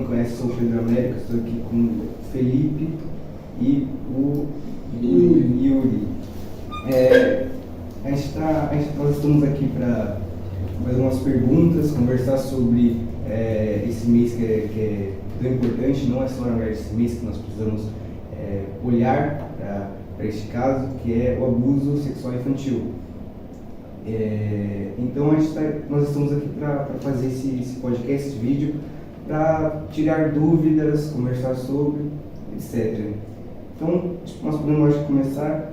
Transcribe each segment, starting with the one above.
conhece, sou o Pedro Américo, estou aqui com o Felipe e o Yuri. Nós estamos aqui para fazer umas perguntas, conversar sobre esse mês que é tão importante. Não é só esse mês que nós precisamos olhar para este caso, que é o abuso sexual infantil. Então nós estamos aqui para fazer esse podcast, esse vídeo, para tirar dúvidas, conversar sobre, etc. Então, nós podemos começar.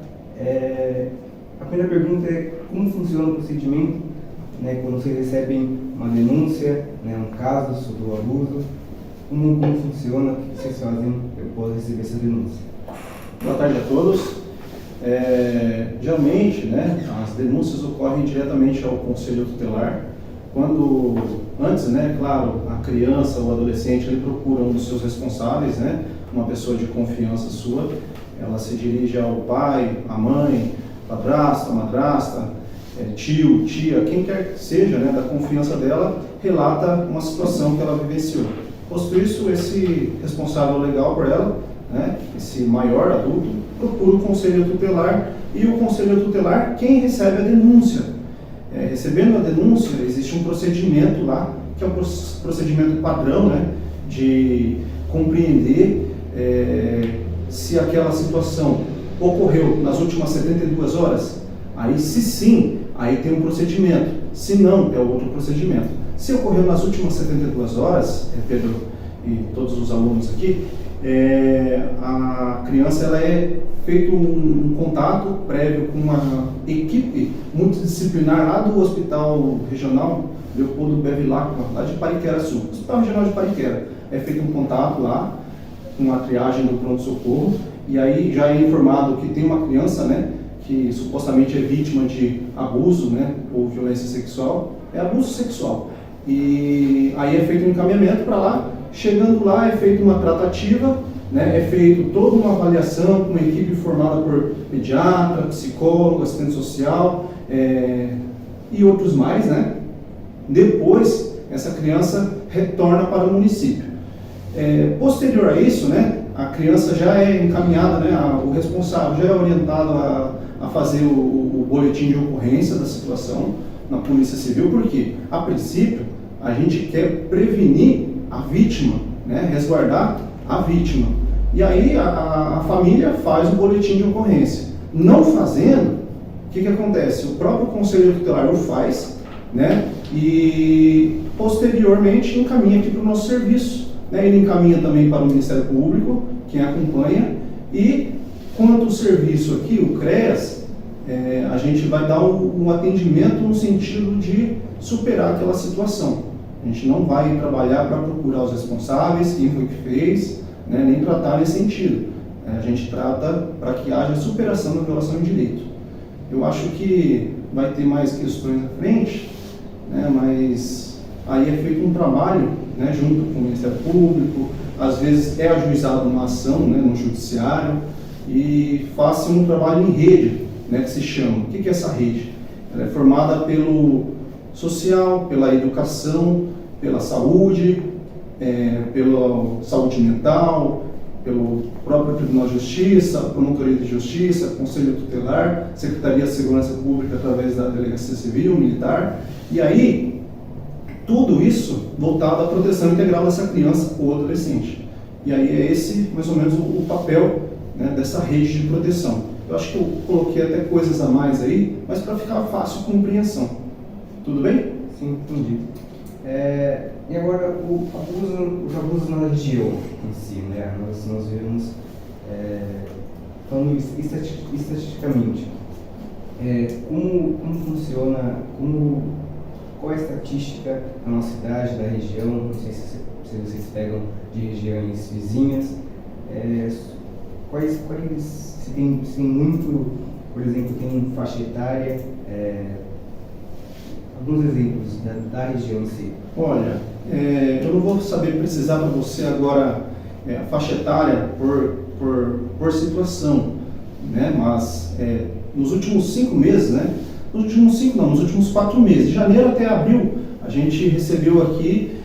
A primeira pergunta é como funciona o procedimento, né, quando vocês recebem uma denúncia, né, um caso sobre o abuso, como funciona, o que vocês fazem após receber essa denúncia? Boa tarde a todos. Geralmente, né, as denúncias ocorrem diretamente ao Conselho Tutelar. Quando, antes, né, claro, a criança ou adolescente ele procura um dos seus responsáveis, né, uma pessoa de confiança sua, ela se dirige ao pai, à mãe, padrasto, madrasta, tio, tia, quem quer que seja, né, da confiança dela, relata uma situação que ela vivenciou. Posto isso, esse responsável legal por ela, né, esse maior adulto, procura o Conselho Tutelar e o Conselho Tutelar quem recebe a denúncia. Recebendo a denúncia, existe um procedimento lá, que é um procedimento padrão, né, de compreender se aquela situação ocorreu nas últimas 72 horas. Aí, se sim, aí tem um procedimento. Se não, é outro procedimento. Se ocorreu nas últimas 72 horas, Pedro e todos os alunos aqui, a criança ela é feito um contato prévio com uma equipe multidisciplinar lá do Hospital Regional Leopoldo Bevilacqua, lá de Pariquera Sul, Hospital Regional de Pariquera. É feito um contato lá com a triagem do pronto-socorro e aí já é informado que tem uma criança, né, que supostamente é vítima de abuso, né, ou violência sexual, é abuso sexual. E aí é feito um encaminhamento para lá. Chegando lá, é feita uma tratativa, né, é feito toda uma avaliação com uma equipe formada por pediatra, psicólogo, assistente social e outros mais, né? Depois, essa criança retorna para o município. Posterior a isso, né, a criança já é encaminhada, né, o responsável já é orientado a fazer o boletim de ocorrência da situação na Polícia Civil, porque, a princípio, a gente quer prevenir a vítima, né, resguardar a vítima. E aí a família faz o boletim de ocorrência. Não fazendo, o que acontece? O próprio Conselho Tutelar o faz, né, e posteriormente encaminha aqui para o nosso serviço. Né, ele encaminha também para o Ministério Público, quem acompanha, e quanto o serviço aqui, o CREAS, a gente vai dar um atendimento no sentido de superar aquela situação. A gente não vai trabalhar para procurar os responsáveis, quem foi que fez, né, nem tratar nesse sentido. A gente trata para que haja superação da violação de direito. Eu acho que vai ter mais questões à frente, né, mas aí é feito um trabalho, né, junto com o Ministério Público, às vezes é ajuizada uma ação, né, no judiciário, e faz um trabalho em rede, né, que se chama. O que é essa rede? Ela é formada pelo social, pela educação, pela saúde, pela saúde mental, pelo próprio Tribunal de Justiça, Promotoria de Justiça, Conselho Tutelar, Secretaria de Segurança Pública através da Delegacia Civil, Militar, e aí tudo isso voltado à proteção integral dessa criança ou adolescente. E aí é esse mais ou menos o papel, né, dessa rede de proteção. Eu acho que eu coloquei até coisas a mais aí, mas para ficar fácil compreensão. Tudo bem? Sim, entendi. E agora, os abusos na região em si, né? Nós vemos, falando estatisticamente, como funciona, qual é a estatística da nossa cidade, da região, não sei se vocês pegam de regiões vizinhas, se tem muito, por exemplo, tem faixa etária, alguns exemplos da região em si. Olha, eu não vou saber precisar para você agora a faixa etária por situação, né? Mas nos últimos 5 meses, né? Nos últimos 4 meses, de janeiro até abril, a gente recebeu aqui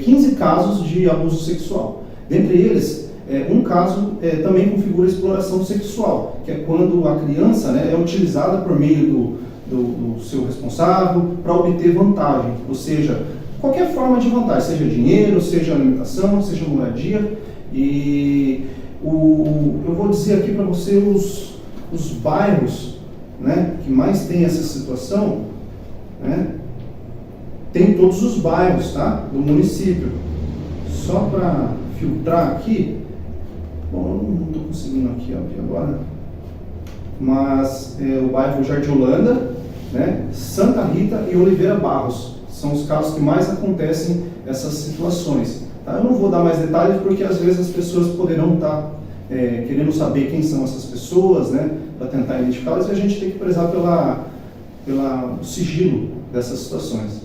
15 casos de abuso sexual. Dentre eles, um caso também configura exploração sexual, que é quando a criança, né, é utilizada por meio do seu responsável para obter vantagem, ou seja, qualquer forma de vantagem, seja dinheiro, seja alimentação, seja moradia. E eu vou dizer aqui para você os bairros, né, que mais tem essa situação, né, tem todos os bairros, tá, do município. Só para filtrar aqui, bom, eu não estou conseguindo aqui abrir agora, mas o bairro Jardim Holanda, né, Santa Rita e Oliveira Barros são os casos que mais acontecem essas situações. Tá? Eu não vou dar mais detalhes porque às vezes as pessoas poderão estar querendo saber quem são essas pessoas, né, para tentar identificá-las, e a gente tem que prezar pelo sigilo dessas situações.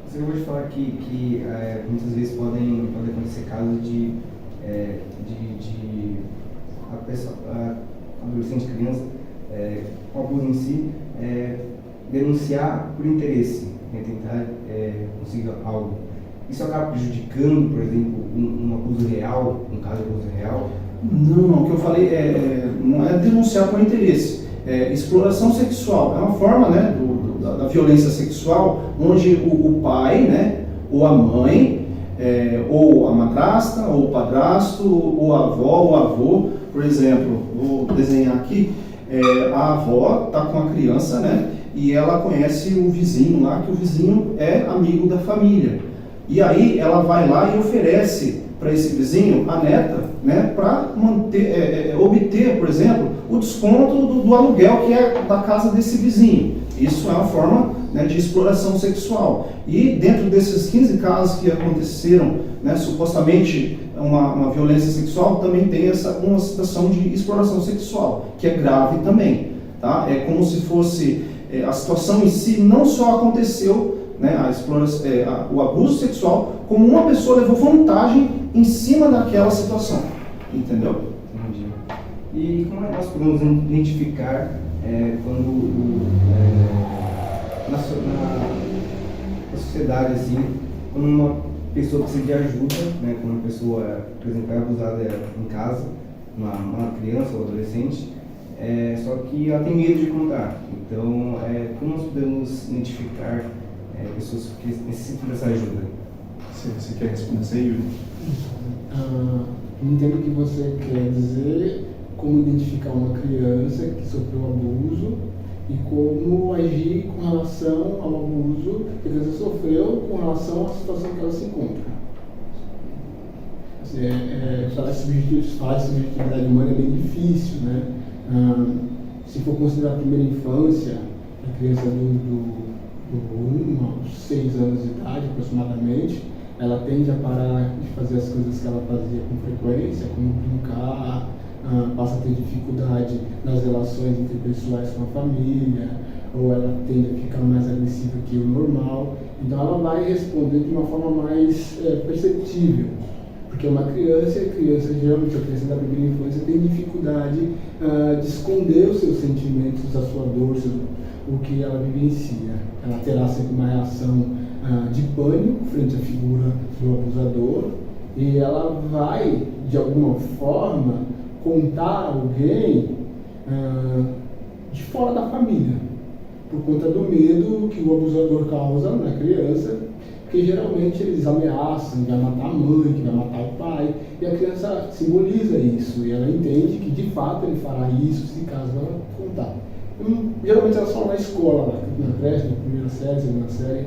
Você acabou de falar que muitas vezes podem acontecer casos de a pessoa, adolescente, criança, com abuso em si, denunciar por interesse, né, tentar conseguir algo. Isso acaba prejudicando, por exemplo, um abuso real, um caso de abuso real? Não, o que eu falei não é denunciar por interesse. Exploração sexual é uma forma, né, da violência sexual, onde o pai, né, ou a mãe, ou a madrasta, ou o padrasto, ou a avó, ou o avô, por exemplo, vou desenhar aqui, a avó está com a criança, né, e ela conhece o vizinho lá, que o vizinho é amigo da família. E aí ela vai lá e oferece para esse vizinho a neta, né, para obter, por exemplo, o desconto do aluguel que é da casa desse vizinho. Isso é uma forma, né, de exploração sexual. E dentro desses 15 casos que aconteceram, né, supostamente uma violência sexual, também tem uma situação de exploração sexual, que é grave também. Tá? É como se fosse a situação em si não só aconteceu, né, o abuso sexual, como uma pessoa levou vantagem em cima daquela situação. Entendeu? Entendi. E como é que nós podemos identificar quando na sociedade, assim, quando uma pessoa precisa de ajuda, né, quando uma pessoa, por exemplo, é abusada em casa, uma criança ou adolescente, só que ela tem medo de contar. Então, como nós podemos identificar pessoas que necessitam dessa ajuda? Você quer responder isso aí, Yuri? Entendo o que você quer dizer, como identificar uma criança que sofreu abuso e como agir com relação ao abuso que a criança sofreu com relação à situação que ela se encontra. Assim, falar de subjetividade humana é bem difícil, né? Se for considerar a primeira infância, a criança do 1 aos 6 anos de idade aproximadamente, ela tende a parar de fazer as coisas que ela fazia com frequência, como brincar, passa a ter dificuldade nas relações interpessoais com a família, ou ela tende a ficar mais agressiva que o normal. Então ela vai responder de uma forma mais perceptível, porque uma criança, geralmente a criança da primeira infância tem dificuldade de esconder os seus sentimentos, a sua dor, o que ela vivencia. Ela terá sempre uma reação de pânico frente à figura do abusador, e ela vai, de alguma forma, contar a alguém de fora da família, por conta do medo que o abusador causa na criança, porque geralmente eles ameaçam que vai matar a mãe, que vai matar o pai, e a criança simboliza isso, e ela entende que de fato ele fará isso se caso ela contar. Geralmente elas falam na escola, na creche, na primeira série, segunda série.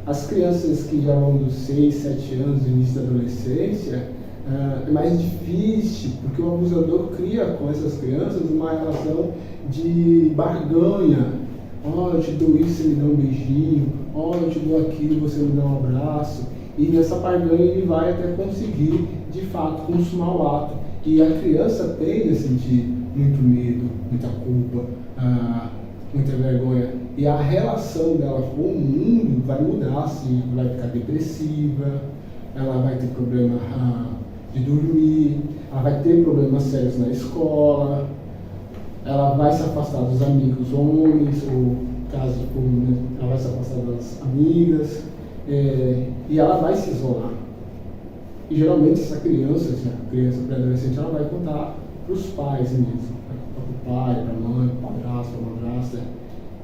As crianças que já vão dos 6, 7 anos, no início da adolescência, é mais difícil, porque o abusador cria com essas crianças uma relação de barganha. Eu te dou isso, você me dá um beijinho. Eu te dou aquilo, você me dá um abraço. E nessa barganha ele vai até conseguir, de fato, consumar o ato. E a criança tende a sentir muito medo, muita culpa, muita vergonha. E a relação dela com o mundo vai mudar, assim, vai ficar depressiva, ela vai ter problema de dormir, ela vai ter problemas sérios na escola, ela vai se afastar dos amigos homens, ou caso ela vai se afastar das amigas, e ela vai se isolar. E geralmente essa criança pré-adolescente, ela vai contar para os pais mesmo, para o pai, para a mãe, para o padrasto, para a madrasta.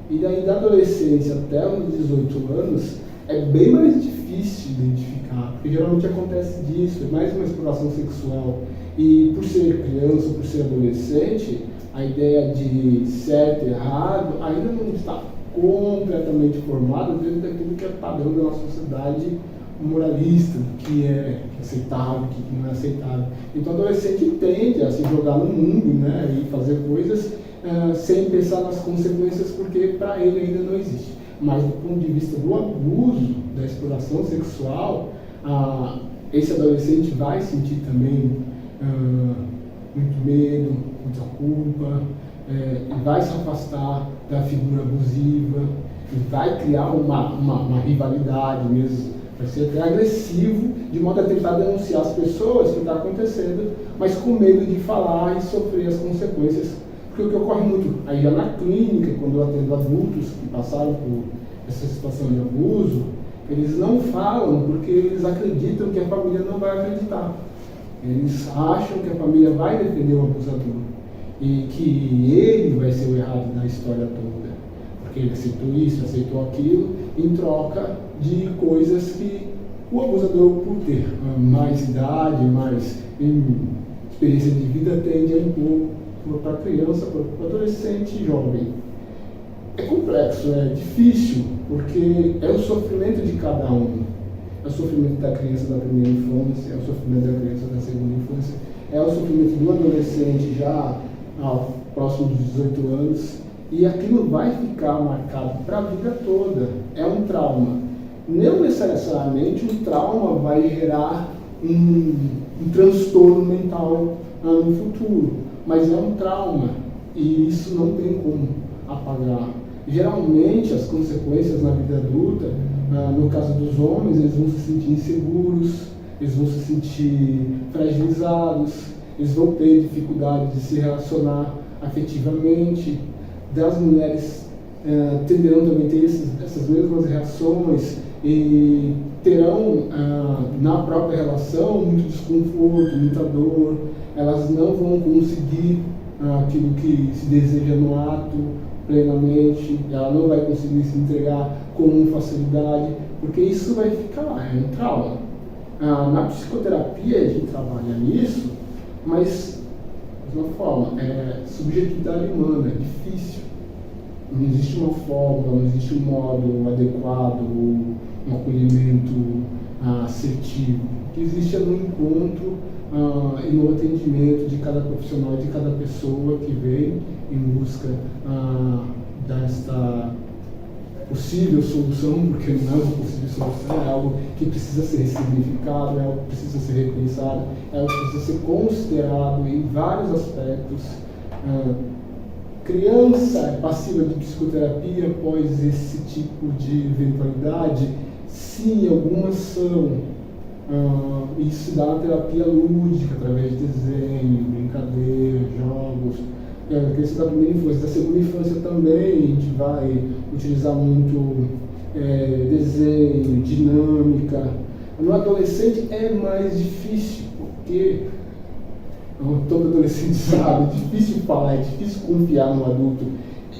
E daí da adolescência até os 18 anos é bem mais difícil identificar, porque geralmente acontece disso, é mais uma exploração sexual. E por ser criança, por ser adolescente, a ideia de certo e errado ainda não está completamente formada dentro daquilo que é padrão da nossa sociedade moralista, que é aceitável, o que não é aceitável. Então o adolescente tende a se jogar no mundo, né, e fazer coisas sem pensar nas consequências, porque para ele ainda não existe. Mas do ponto de vista do abuso, da exploração sexual, esse adolescente vai sentir também muito medo, muita culpa, vai se afastar da figura abusiva, vai criar uma rivalidade mesmo, vai ser até agressivo, de modo a tentar denunciar as pessoas que está acontecendo, mas com medo de falar e sofrer as consequências. Porque o que ocorre muito aí já na clínica, quando eu atendo adultos que passaram por essa situação de abuso, eles não falam porque eles acreditam que a família não vai acreditar. Eles acham que a família vai defender o abusador e que ele vai ser o errado na história toda, porque ele aceitou isso, aceitou aquilo, em troca de coisas que o abusador, por ter mais idade, mais experiência de vida, tende a impor para a criança, para o adolescente e jovem. É complexo, é difícil, porque é o sofrimento de cada um. É o sofrimento da criança da primeira infância, é o sofrimento da criança da segunda infância, é o sofrimento do adolescente já próximo dos 18 anos, e aquilo vai ficar marcado para a vida toda. É um trauma. Não necessariamente um trauma vai gerar um transtorno mental no futuro, mas é um trauma, e isso não tem como apagar. Geralmente as consequências na vida adulta, no caso dos homens, eles vão se sentir inseguros, eles vão se sentir fragilizados, eles vão ter dificuldade de se relacionar afetivamente. Das mulheres tenderão também ter essas mesmas reações e terão na própria relação muito desconforto, muita dor. Elas não vão conseguir aquilo que se deseja no ato plenamente, ela não vai conseguir se entregar com facilidade, porque isso vai ficar lá, é um trauma. Na psicoterapia a gente trabalha nisso, mas de uma forma, subjetividade humana, é difícil. Não existe uma fórmula, não existe um modo adequado, um acolhimento assertivo. O que existe é no encontro e no atendimento de cada profissional e de cada pessoa que vem em busca desta possível solução, porque não é uma possível solução, é algo que precisa ser ressignificado, é algo que precisa ser repensado, é algo que precisa ser considerado em vários aspectos. Criança é passiva de psicoterapia após esse tipo de eventualidade? Sim, algumas são. Isso se dá na terapia lúdica, através de desenho, brincadeira, jogos. A criança da primeira infância, da segunda infância também, a gente vai utilizar muito desenho, dinâmica. No adolescente é mais difícil, porque todo adolescente sabe, é difícil falar, é difícil confiar no adulto.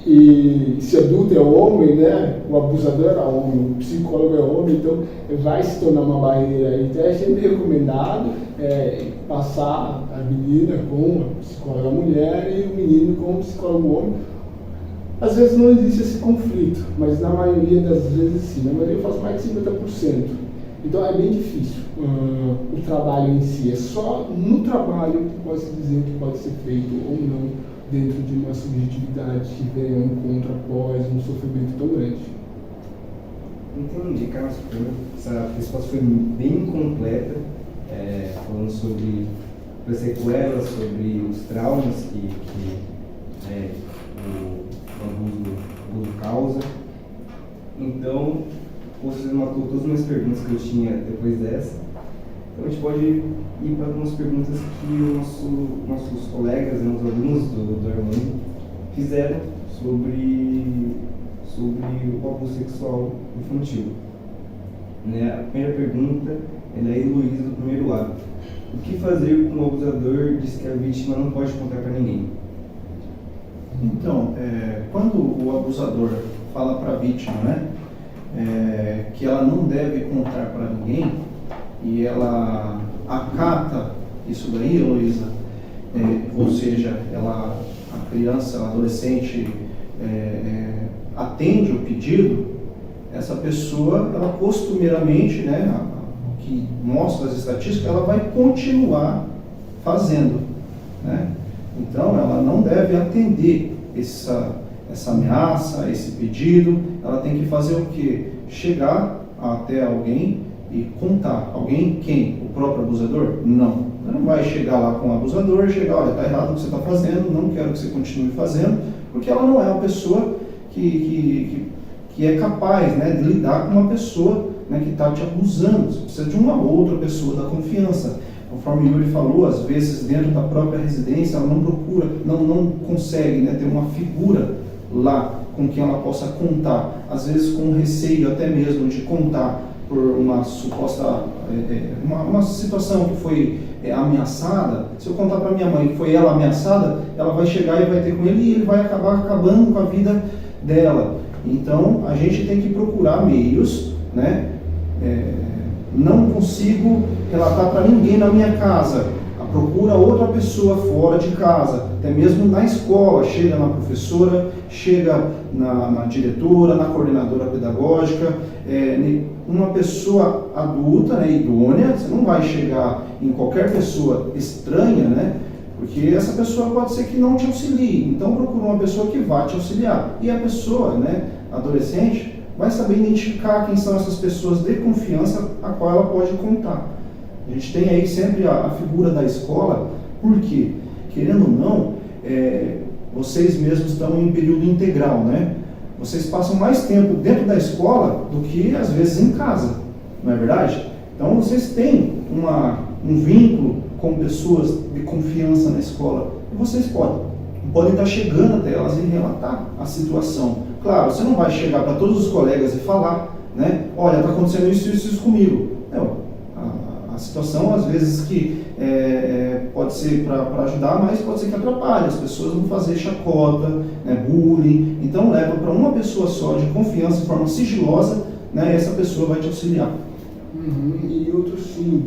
E se adulto é homem, né, o abusador é homem, o psicólogo é homem, então vai se tornar uma barreira. Então é sempre recomendado passar a menina com a psicóloga mulher e o menino com o psicólogo homem. Às vezes não existe esse conflito, mas na maioria das vezes sim. Na maioria eu faço mais de 50%. Então é bem difícil o trabalho em si. É só no trabalho que pode se dizer que pode ser feito ou não, dentro de uma subjetividade que vem ao encontro após um sofrimento tão grande. Entendi, Carlos. Essa resposta foi bem completa, falando sobre as sequelas, sobre os traumas que o abuso causa. Então, você matou todas as minhas perguntas que eu tinha depois dessa. Então a gente pode ir para algumas perguntas que os nossos colegas, os alunos do Armando fizeram sobre o abuso sexual infantil. A primeira pergunta Ela é Heloísa do primeiro A. O que fazer quando o abusador diz que a vítima não pode contar para ninguém? Então, quando o abusador fala para a vítima, né, que ela não deve contar para ninguém, e ela acata isso daí, Heloísa, ou seja, a criança, a adolescente atende o pedido, essa pessoa, ela costumeiramente, né, o que mostra as estatísticas, ela vai continuar fazendo, né? Então, ela não deve atender essa ameaça, esse pedido. Ela tem que fazer o quê? Chegar até alguém e contar. Alguém quem? O próprio abusador? Não. Ela não vai chegar lá com o abusador e chegar, olha, está errado o que você está fazendo, não quero que você continue fazendo, porque ela não é uma pessoa que é capaz, né, de lidar com uma pessoa, né, que está te abusando. Você precisa de uma outra pessoa da confiança. Conforme Yuri falou, às vezes dentro da própria residência ela não procura, não consegue, né, ter uma figura lá com quem ela possa contar, às vezes com receio até mesmo de contar por uma suposta, uma situação que foi ameaçada. Se eu contar para minha mãe que foi ela ameaçada, ela vai chegar e vai ter com ele e ele vai acabar acabando com a vida dela. Então a gente tem que procurar meios, né? Não consigo relatar para ninguém na minha casa, procura outra pessoa fora de casa, até mesmo na escola, chega na professora, chega na diretora, na coordenadora pedagógica, uma pessoa adulta, né, idônea. Você não vai chegar em qualquer pessoa estranha, né, porque essa pessoa pode ser que não te auxilie, então procura uma pessoa que vá te auxiliar, e a pessoa, né, adolescente, vai saber identificar quem são essas pessoas de confiança a qual ela pode contar. A gente tem aí sempre a figura da escola, porque, querendo ou não, vocês mesmos estão em período integral, né? Vocês passam mais tempo dentro da escola do que, às vezes, em casa, não é verdade? Então, vocês têm um vínculo com pessoas de confiança na escola, e vocês podem estar chegando até elas e relatar a situação. Claro, você não vai chegar para todos os colegas e falar, né? Olha, está acontecendo isso comigo. Não. A situação, às vezes, que pode ser para ajudar, mas pode ser que atrapalhe. As pessoas vão fazer chacota, né, bullying. Então, leva para uma pessoa só, de confiança, de forma sigilosa, né, e essa pessoa vai te auxiliar. E outro, sim,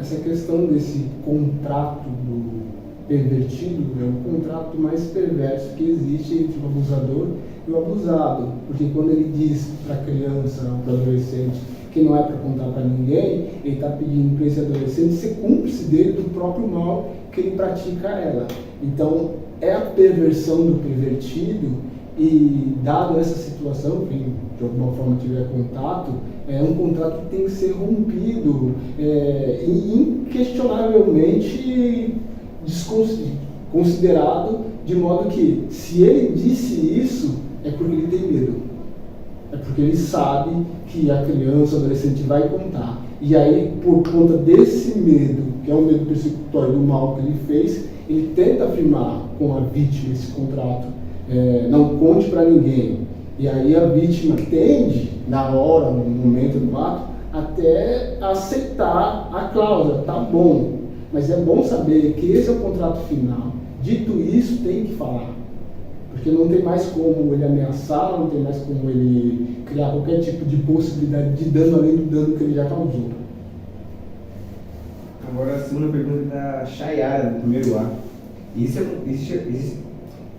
essa questão desse contrato do pervertido é o contrato mais perverso que existe entre o abusador e o abusado. Porque quando ele diz para a criança ou para o adolescente que não é para contar para ninguém, ele está pedindo para esse adolescente ser cúmplice dele do próprio mal que ele pratica a ela. Então, é a perversão do pervertido, e dado essa situação, quem de alguma forma tiver contato, é um contrato que tem que ser rompido, inquestionavelmente considerado, de modo que, se ele disse isso, é porque ele tem medo. É porque ele sabe que a criança, o adolescente vai contar. E aí, por conta desse medo, que é um medo persecutório do mal que ele fez, ele tenta afirmar com a vítima esse contrato. Não conte para ninguém. E aí a vítima tende, na hora, no momento do ato, até aceitar a cláusula. Tá bom, mas é bom saber que esse é o contrato final. Dito isso, tem que falar. Porque não tem mais como ele ameaçar, não tem mais como ele criar qualquer tipo de possibilidade de dano além do dano que ele já causou. Agora a segunda pergunta é da Chayara, do primeiro A.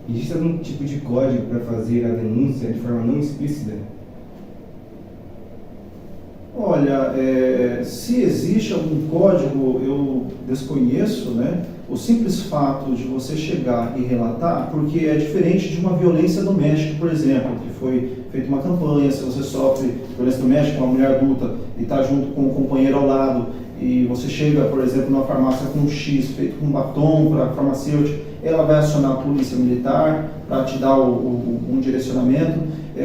Existe algum tipo de código para fazer a denúncia de forma não explícita? Olha, se existe algum código, eu desconheço, né? O simples fato de você chegar e relatar, porque é diferente de uma violência doméstica, por exemplo, que foi feita uma campanha, se você sofre violência doméstica, uma mulher adulta, e está junto com o companheiro ao lado, e você chega, por exemplo, numa farmácia com um X feito com batom para farmacêutico, ela vai acionar a polícia militar para te dar um direcionamento.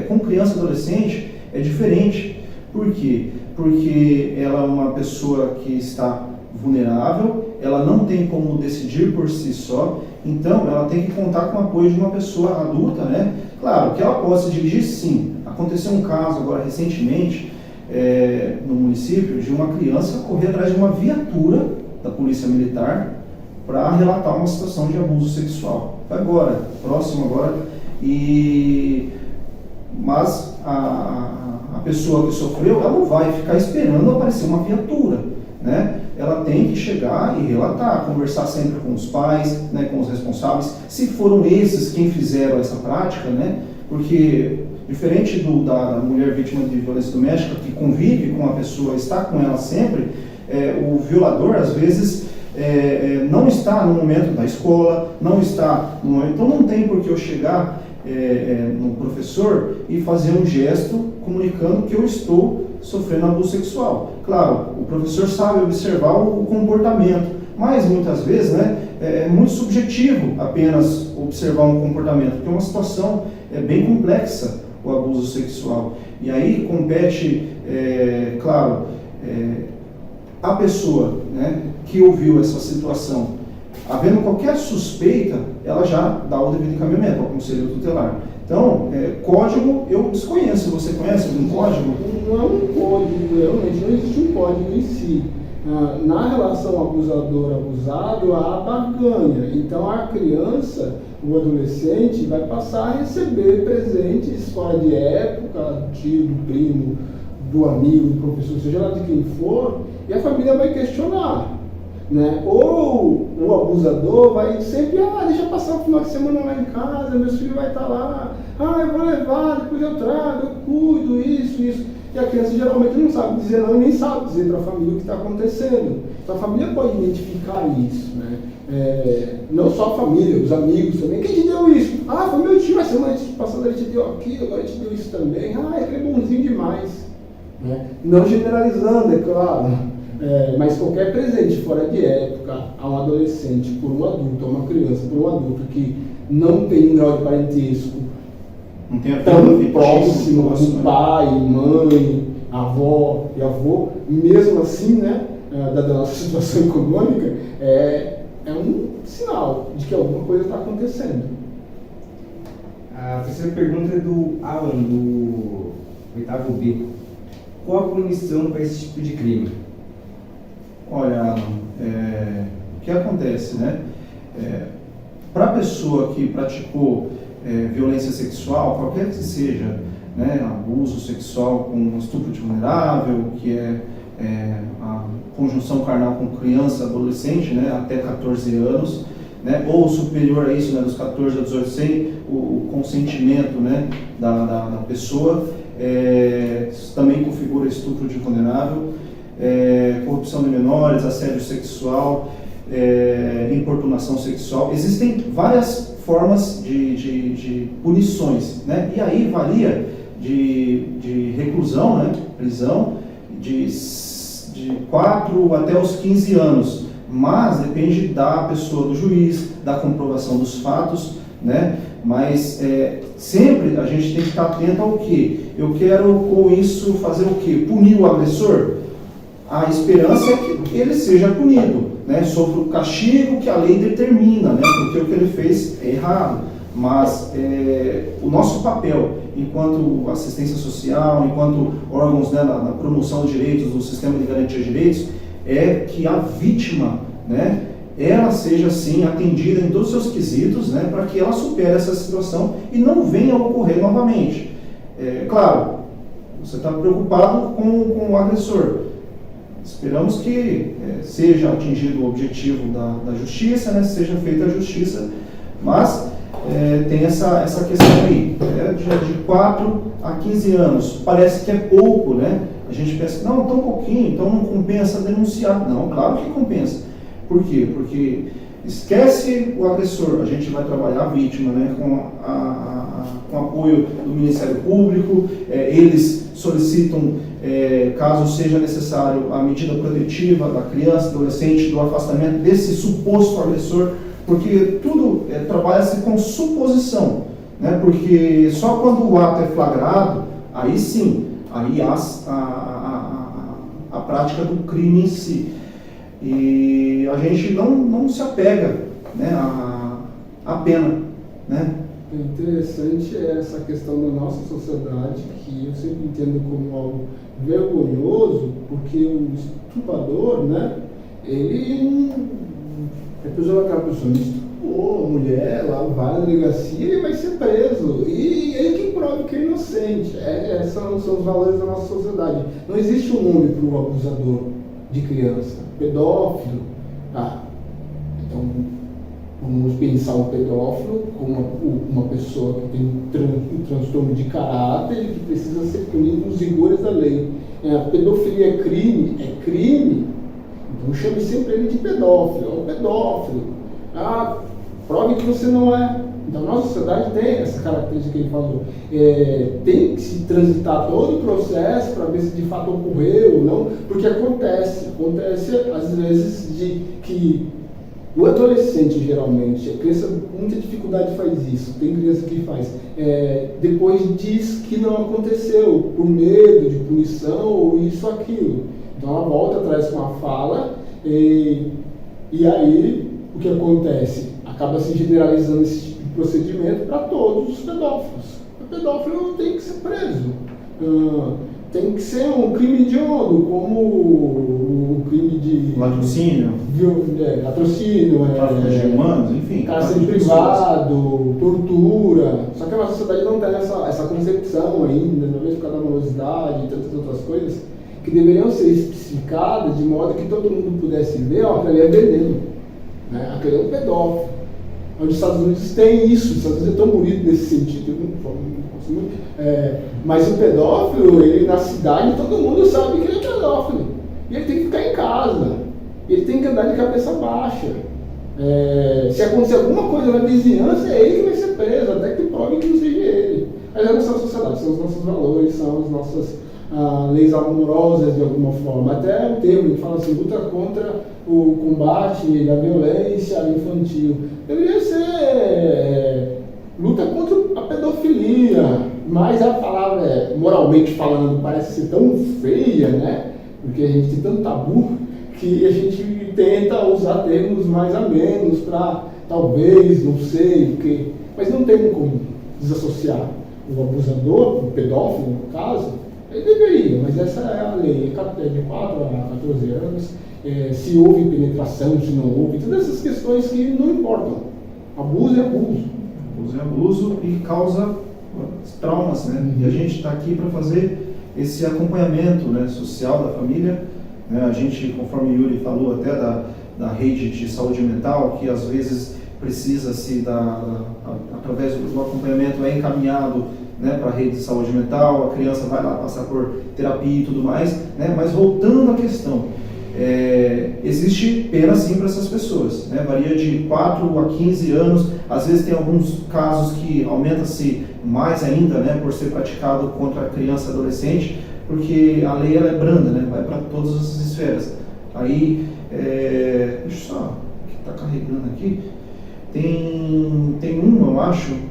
Com criança e adolescente é diferente. Por quê? Porque ela é uma pessoa que está vulnerável, ela não tem como decidir por si só, então ela tem que contar com o apoio de uma pessoa adulta, né? Claro, que ela possa dirigir, sim. Aconteceu um caso agora recentemente, no município de uma criança correr atrás de uma viatura da Polícia Militar para relatar uma situação de abuso sexual. Agora, próximo agora, mas a pessoa que sofreu, ela não vai ficar esperando aparecer uma viatura, né? Ela tem que chegar e relatar, conversar sempre com os pais, né, com os responsáveis, se foram esses quem fizeram essa prática, né? Porque diferente da mulher vítima de violência doméstica, que convive com a pessoa, está com ela sempre, o violador, às vezes, não está no momento da escola, não está no momento... Então não tem por que eu chegar no professor e fazer um gesto comunicando que eu estou sofrendo abuso sexual. Claro, o professor sabe observar o comportamento, mas muitas vezes, né, é muito subjetivo apenas observar um comportamento, porque é uma situação bem complexa, o abuso sexual. E aí compete, claro, a pessoa, né, que ouviu essa situação, havendo qualquer suspeita, ela já dá o devido encaminhamento ao Conselho Tutelar. Então, código eu desconheço. Você conhece algum código? Não é um código, realmente não existe um código em si. Na relação abusador-abusado, há barganha. Então, a criança, o adolescente, vai passar a receber presentes fora de época, do tio, do primo, do amigo, do professor, seja lá de quem for, e a família vai questionar, né? Ou o abusador vai sempre, deixa eu passar o final de semana lá em casa, meus filhos vão estar lá, eu vou levar, depois eu trago, eu cuido, isso. E a criança geralmente não sabe dizer não e nem sabe dizer para a família o que está acontecendo. Então a família pode identificar isso, né? Não só a família, os amigos também. Quem te deu isso? Foi meu tio, a semana passada ele te deu aquilo, agora ele te deu isso também. Ele é bonzinho demais. Né? Não generalizando, é claro. Mas qualquer presente fora de época a um adolescente, por um adulto, a uma criança, por um adulto que não tem um grau de parentesco não tem tão próximo com pai, mãe, avó e avô, mesmo assim, né, da nossa situação econômica, é um sinal de que alguma coisa está acontecendo. A terceira pergunta é do Alan, do 8º B. Qual a punição para esse tipo de crime? Olha, Alan, o que acontece, né? Para a pessoa que praticou violência sexual, qualquer que seja, né, abuso sexual com estupro de vulnerável, que é a conjunção carnal com criança, adolescente, né, até 14 anos, né, ou superior a isso, né, dos 14 a 18, sem o consentimento, né, da pessoa, também configura estupro de vulnerável, corrupção de menores, assédio sexual, importunação sexual. Existem várias formas de punições, né? E aí varia de reclusão, né? Prisão, de 4 até os 15 anos, mas depende da pessoa, do juiz, da comprovação dos fatos, né? Mas sempre a gente tem que estar atento ao quê? Eu quero com isso fazer o quê? Punir o agressor? A esperança é que ele seja punido, né? Sofra o castigo que a lei determina, né? Porque o que ele fez é errado. Mas o nosso papel, enquanto assistência social, enquanto órgãos, né, na promoção de direitos, no sistema de garantia de direitos, é que a vítima, né, ela seja, sim, atendida em todos os seus quesitos, né, para que ela supere essa situação e não venha a ocorrer novamente. Claro, você está preocupado com o agressor. Esperamos que seja atingido o objetivo da justiça, né, seja feita a justiça, mas tem essa questão aí, de 4 a 15 anos. Parece que é pouco, né? A gente pensa, não, tão pouquinho, então não compensa denunciar. Não, claro que compensa. Por quê? Porque esquece o agressor, a gente vai trabalhar a vítima, né, com apoio do Ministério Público, eles solicitam, caso seja necessário, a medida protetiva da criança, do adolescente, do afastamento desse suposto agressor, porque tudo trabalha-se com suposição, né, porque só quando o ato é flagrado, aí sim, aí há a prática do crime em si. E a gente não se apega, né, à pena, né? Interessante essa questão da nossa sociedade, que eu sempre entendo como algo vergonhoso, porque o estuprador, né, ele é pessoa aquela pessoa estuprou a mulher, lá vai na delegacia, ele vai ser preso, e ele que prove que é inocente. São os valores da nossa sociedade. Não existe um nome para o abusador de criança, pedófilo. Então vamos pensar um pedófilo como uma pessoa que tem um transtorno de caráter e que precisa ser punido nos rigores da lei. A pedofilia é crime, então chame sempre ele de pedófilo, prove que você não é. Então a nossa sociedade tem essa característica que ele falou. Tem que se transitar todo o processo para ver se de fato ocorreu ou não, porque acontece às vezes de que o adolescente, geralmente, a criança com muita dificuldade faz isso, tem criança que faz, depois diz que não aconteceu, por medo de punição ou isso ou aquilo. Então ela volta atrás com a fala, e aí o que acontece? Acaba se generalizando esse tipo de procedimento para todos os pedófilos. O pedófilo não tem que ser preso. Tem que ser um crime hediondo, como o crime de latrocínio, tráfico de humanos, enfim, cárcere privado, tortura. Só que a nossa sociedade não tem essa concepção ainda, talvez por causa da morosidade e tantas outras coisas, que deveriam ser especificadas de modo que todo mundo pudesse ver, aquele é veneno, né? Aquele é um pedófilo. Os Estados Unidos tem isso, os Estados Unidos é tão bonito nesse sentido, mas o pedófilo, ele na cidade, todo mundo sabe que ele é pedófilo, e ele tem que ficar em casa, ele tem que andar de cabeça baixa. Se acontecer alguma coisa na vizinhança, é ele que vai ser preso, até que prove que não seja ele. Mas é a nossa sociedade, são os nossos valores, são as nossas leis amorosas de alguma forma. Até o termo, ele fala assim, luta contra o combate da violência infantil. Deveria ser luta contra a pedofilia, mas a palavra, moralmente falando, parece ser tão feia, né? Porque a gente tem tanto tabu que a gente tenta usar termos mais amenos para, talvez, não sei o quê, mas não tem como desassociar o abusador, o pedófilo, no caso. Ele deveria, mas essa é a lei, é de 4 a 14 anos, se houve penetração, se não houve, todas essas questões que não importam. Abuso é abuso. Abuso é abuso e causa traumas, né? E a gente está aqui para fazer esse acompanhamento, né, social da família, né? A gente, conforme Yuri falou até da rede de saúde mental, que às vezes precisa-se, através do acompanhamento, é encaminhado, né, para a rede de saúde mental, a criança vai lá passar por terapia e tudo mais, né? Mas voltando à questão, existe pena sim para essas pessoas, né? Varia de 4 a 15 anos, às vezes tem alguns casos que aumenta-se mais ainda, né, por ser praticado contra a criança e adolescente, porque a lei ela é branda, né? Vai para todas as esferas. Aí, deixa eu só, que está carregando aqui, tem eu acho,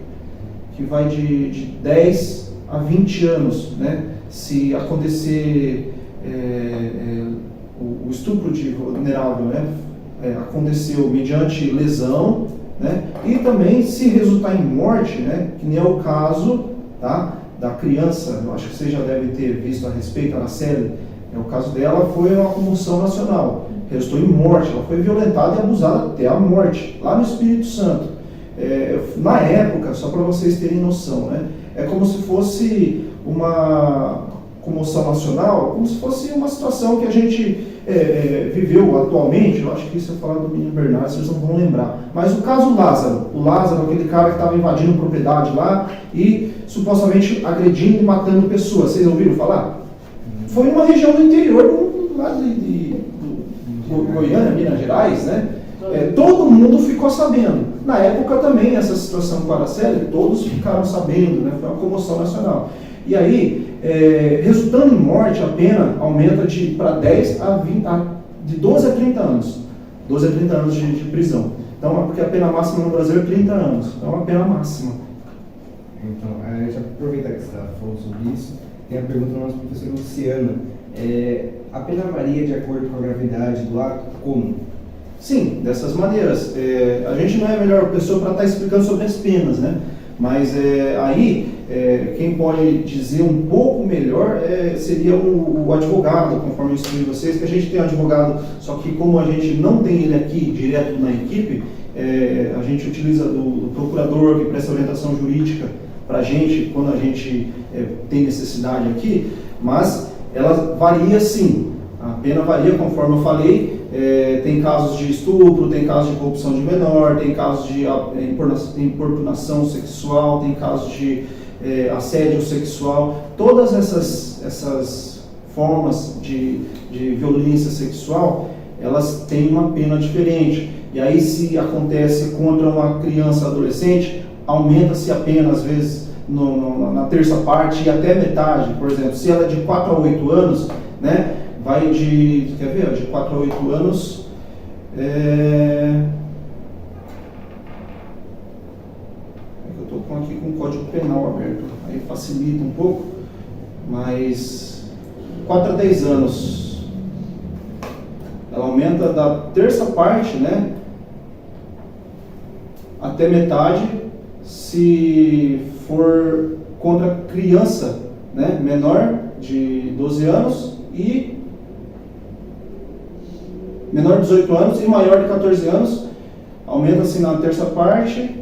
que vai de 10 a 20 anos, né? Se acontecer o estupro de vulnerável, né? Aconteceu mediante lesão, né? E também se resultar em morte, né? Que nem é o caso, tá? Da criança, eu acho que você já deve ter visto a respeito, a Araceli, o caso dela foi uma comoção nacional, resultou em morte, ela foi violentada e abusada até a morte, lá no Espírito Santo. Na época, só para vocês terem noção, né, é como se fosse uma comoção nacional, como se fosse uma situação que a gente viveu atualmente. Eu acho que se eu falar do menino Bernardo, vocês não vão lembrar. Mas o caso Lázaro, aquele cara que estava invadindo propriedade lá e supostamente agredindo e matando pessoas, vocês ouviram falar? Foi uma região do interior, lá de Goiânia, Minas Gerais, né? Todo mundo ficou sabendo. Na época também, essa situação com a Araceli, todos ficaram sabendo, né? Foi uma comoção nacional. E aí, resultando em morte, a pena aumenta para 10 a 20, de 12 a 30 anos. 12 a 30 anos de prisão. Então, porque a pena máxima no Brasil é 30 anos. Então, a pena máxima. Então, já aproveitar que você está falando sobre isso, tem a pergunta do nosso professor Luciano. A pena varia de acordo com a gravidade do ato? Como? Sim, dessas maneiras. A gente não é a melhor pessoa para estar explicando sobre as penas, né? Mas quem pode dizer um pouco melhor seria o advogado, conforme eu expliquei vocês, que a gente tem um advogado, só que como a gente não tem ele aqui direto na equipe, a gente utiliza do procurador que presta orientação jurídica para a gente, quando a gente tem necessidade aqui, mas ela varia sim, a pena varia conforme eu falei. Tem casos de estupro, tem casos de corrupção de menor, tem casos de importunação sexual, tem casos de assédio sexual. Todas essas formas de violência sexual, elas têm uma pena diferente. E aí, se acontece contra uma criança ou adolescente, aumenta-se a pena, às vezes, na terça parte e até metade. Por exemplo, se ela é de 4 a 8 anos, né? Vai de 4 a 8 anos, eu estou aqui com o Código Penal aberto, aí facilita um pouco, mas 4 a 10 anos, ela aumenta da terça parte, né, até metade, se for contra criança, né, menor de 12 anos e menor de 18 anos e maior de 14 anos, aumenta-se na terça parte.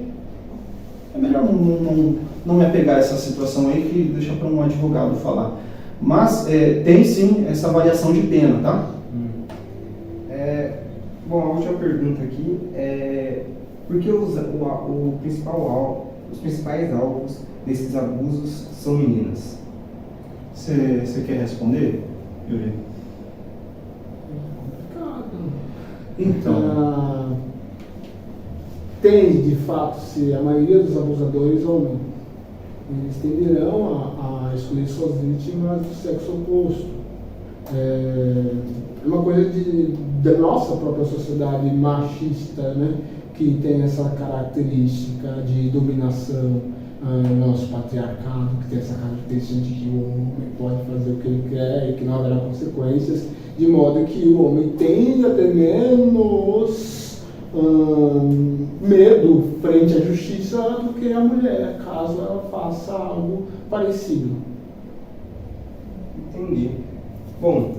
É melhor não me apegar a essa situação aí, que deixa para um advogado falar. Mas tem sim essa variação de pena, tá? Bom, a última pergunta aqui por que os principais alvos desses abusos são meninas? Você quer responder, Yuri? Então, tem de fato se a maioria dos abusadores ou não. Eles tenderão a escolher suas vítimas do sexo oposto. É uma coisa da nossa própria sociedade machista, né, que tem essa característica de dominação, nosso patriarcado, que tem essa característica de que o homem pode fazer o que ele quer e que não haverá consequências, de modo que o homem tende a ter menos medo frente à justiça do que a mulher, caso ela faça algo parecido. Entendi. Bom,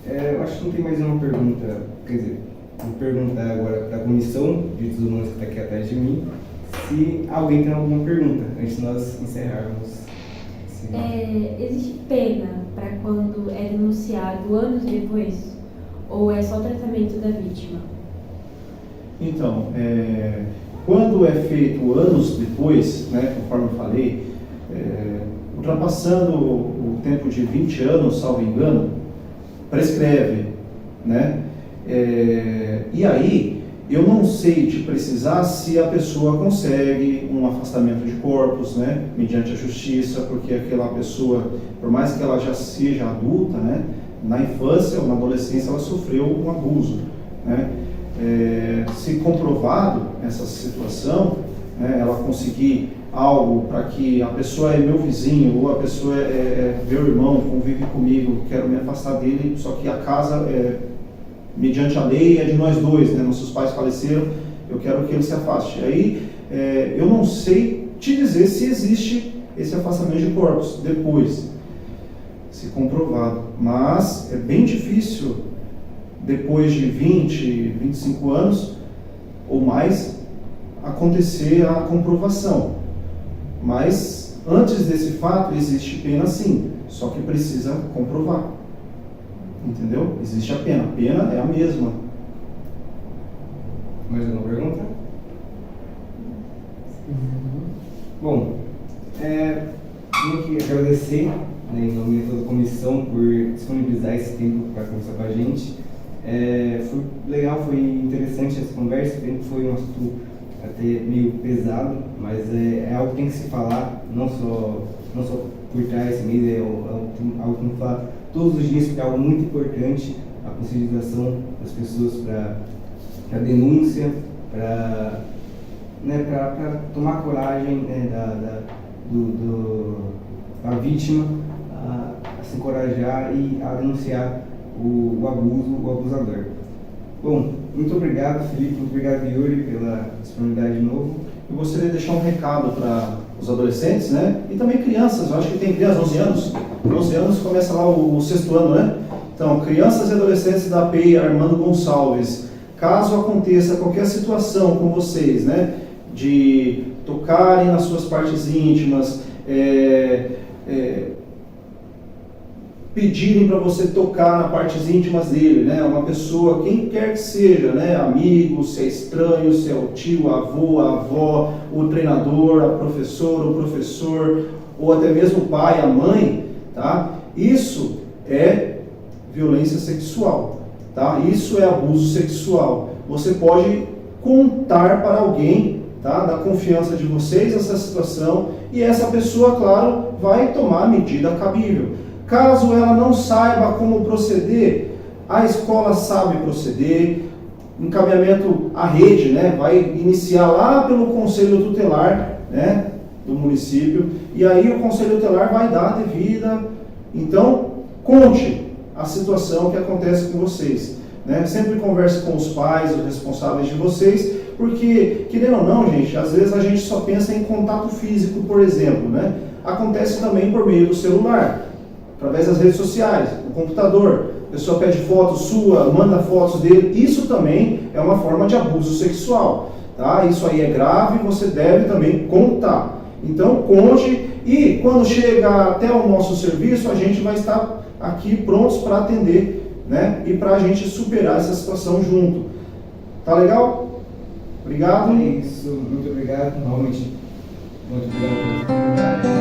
eu acho que não tem mais uma pergunta, quer dizer, vou perguntar agora para a comissão de direitos humanos que está aqui atrás de mim, se alguém tem alguma pergunta, antes de nós encerrarmos. Existe pena para quando é denunciado anos depois? Ou é só o tratamento da vítima? Então, quando é feito anos depois, né, conforme eu falei, ultrapassando o tempo de 20 anos, salvo engano, prescreve, né? E aí, eu não sei te precisar se a pessoa consegue um afastamento de corpos, né, mediante a justiça, porque aquela pessoa, por mais que ela já seja adulta, né, na infância ou na adolescência ela sofreu um abuso, né? Se comprovado essa situação, né, ela conseguir algo para que a pessoa é meu vizinho ou a pessoa é meu irmão, convive comigo, quero me afastar dele, só que a casa mediante a lei é de nós dois, né? Nossos pais faleceram, eu quero que ele se afaste. Aí eu não sei te dizer se existe esse afastamento de corpos depois, se comprovado, mas é bem difícil depois de 20, 25 anos ou mais acontecer a comprovação. Mas antes desse fato existe pena sim, só que precisa comprovar. Entendeu? Existe a pena é a mesma. Mais alguma pergunta? Bom, tenho que agradecer, né, em nome de toda a comissão, por disponibilizar esse tempo para conversar com a gente. Foi legal, foi interessante essa conversa, bem que foi um assunto até meio pesado, mas é algo que tem que se falar, não só por trás esse mês, algo que tem que falar todos os dias, porque é algo muito importante, a conscientização das pessoas para a denúncia, para tomar coragem, né, da vítima a se encorajar e a denunciar o abuso, o abusador. Bom, muito obrigado, Felipe, muito obrigado, Yuri, pela disponibilidade de novo. Eu gostaria de deixar um recado para os adolescentes, né? E também crianças, eu acho que tem crianças, 11 anos. 11 anos começa lá o 6º ano, né? Então, crianças e adolescentes da APEI Armando Gonçalves, caso aconteça qualquer situação com vocês, né? De tocarem nas suas partes íntimas, pedirem para você tocar nas partes íntimas dele, né? Uma pessoa, quem quer que seja, né? Amigo, se é estranho, se é o tio, avô, a avó, o treinador, a professora, o professor, ou até mesmo o pai, a mãe, tá? Isso é violência sexual, tá? Isso é abuso sexual. Você pode contar para alguém, tá? Da confiança de vocês essa situação, e essa pessoa, claro, vai tomar a medida cabível. Caso ela não saiba como proceder, a escola sabe proceder, encaminhamento à rede, né? Vai iniciar lá pelo Conselho Tutelar, né? Do município, e aí o Conselho Tutelar vai dar a devida. Então, conte a situação que acontece com vocês, né? Sempre converse com os pais, os responsáveis de vocês, porque, querendo ou não, gente, às vezes a gente só pensa em contato físico, por exemplo, né? Acontece também por meio do celular, através das redes sociais, do computador. A pessoa pede foto sua, manda fotos dele. Isso também é uma forma de abuso sexual, tá? Isso aí é grave, você deve também contar. Então, conte, e quando chegar até o nosso serviço, a gente vai estar aqui prontos para atender, né? E para a gente superar essa situação junto. Tá legal? Obrigado. É isso, muito obrigado. Realmente, muito obrigado pela oportunidade.